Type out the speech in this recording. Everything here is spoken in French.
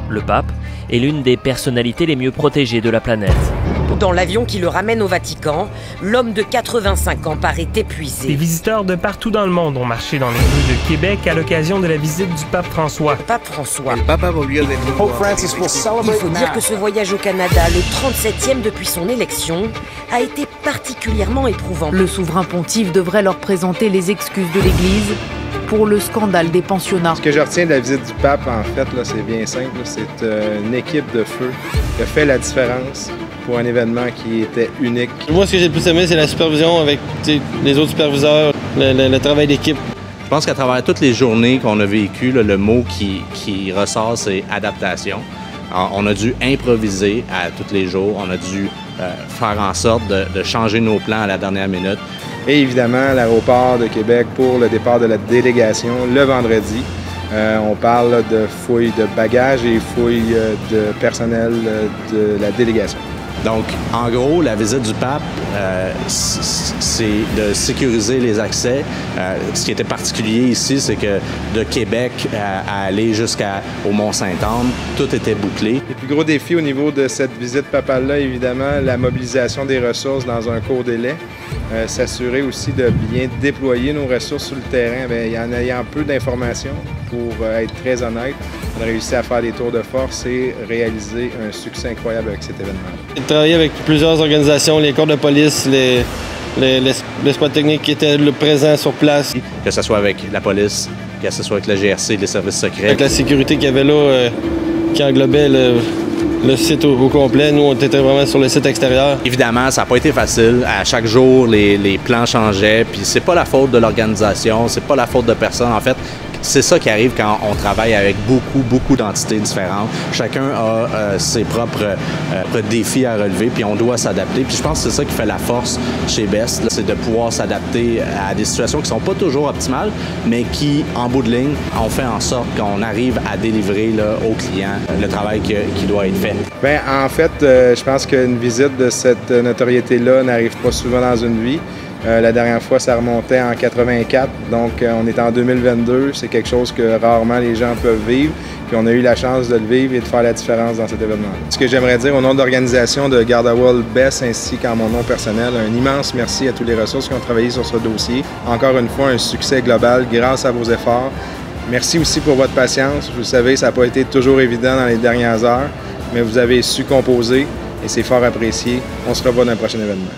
Le pape est l'une des personnalités les mieux protégées de la planète. Dans l'avion qui le ramène au Vatican, l'homme de 85 ans paraît épuisé. Des visiteurs de partout dans le monde ont marché dans les rues de Québec à l'occasion de la visite du pape François. Pape François. Il faut dire que ce voyage au Canada, le 37e depuis son élection, a été particulièrement éprouvant. Le souverain pontife devrait leur présenter les excuses de l'Église pour le scandale des pensionnats. Ce que je retiens de la visite du pape, en fait, c'est bien simple. C'est une équipe de feu qui a fait la différence pour un événement qui était unique. Moi, ce que j'ai le plus aimé, c'est la supervision avec les autres superviseurs, le travail d'équipe. Je pense qu'à travers toutes les journées qu'on a vécues, le mot qui ressort, c'est adaptation. Alors, on a dû improviser à tous les jours. On a dû faire en sorte de changer nos plans à la dernière minute. Et évidemment, l'aéroport de Québec pour le départ de la délégation le vendredi. On parle de fouilles de bagages et fouilles de personnel de la délégation. Donc, en gros, la visite du pape, c'est de sécuriser les accès. Ce qui était particulier ici, c'est que de Québec à aller jusqu'au Mont-Saint-Anne, tout était bouclé. Le plus gros défi au niveau de cette visite papale-là, évidemment, la mobilisation des ressources dans un court délai. S'assurer aussi de bien déployer nos ressources sur le terrain. Bien, en ayant peu d'informations, pour être très honnête, on a réussi à faire des tours de force et réaliser un succès incroyable avec cet événement. J'ai travaillé avec plusieurs organisations, les corps de police, les spots techniques qui étaient présents sur place. Que ce soit avec la police, que ce soit avec le GRC, les services secrets. Avec la sécurité qu'il y avait là, qui englobait le site au complet. Nous, on était vraiment sur le site extérieur. Évidemment, ça n'a pas été facile. À chaque jour, les plans changeaient. Puis c'est pas la faute de l'organisation, c'est pas la faute de personne. En fait, c'est ça qui arrive quand on travaille avec beaucoup d'entités différentes. Chacun a ses propres défis à relever, puis on doit s'adapter. Puis je pense que c'est ça qui fait la force chez Best, c'est de pouvoir s'adapter à des situations qui sont pas toujours optimales, mais qui, en bout de ligne, ont fait en sorte qu'on arrive à délivrer là, aux clients le travail qui doit être fait. Bien, en fait, je pense qu'une visite de cette notoriété-là n'arrive pas souvent dans une vie. La dernière fois, ça remontait en 84, donc on est en 2022. C'est quelque chose que rarement les gens peuvent vivre. Puis on a eu la chance de le vivre et de faire la différence dans cet événement. Ce que j'aimerais dire au nom de l'organisation de Gardewell Best ainsi qu'en mon nom personnel, un immense merci à tous les ressources qui ont travaillé sur ce dossier. Encore une fois, un succès global grâce à vos efforts. Merci aussi pour votre patience. Vous le savez, ça n'a pas été toujours évident dans les dernières heures, mais vous avez su composer et c'est fort apprécié. On se revoit dans un prochain événement.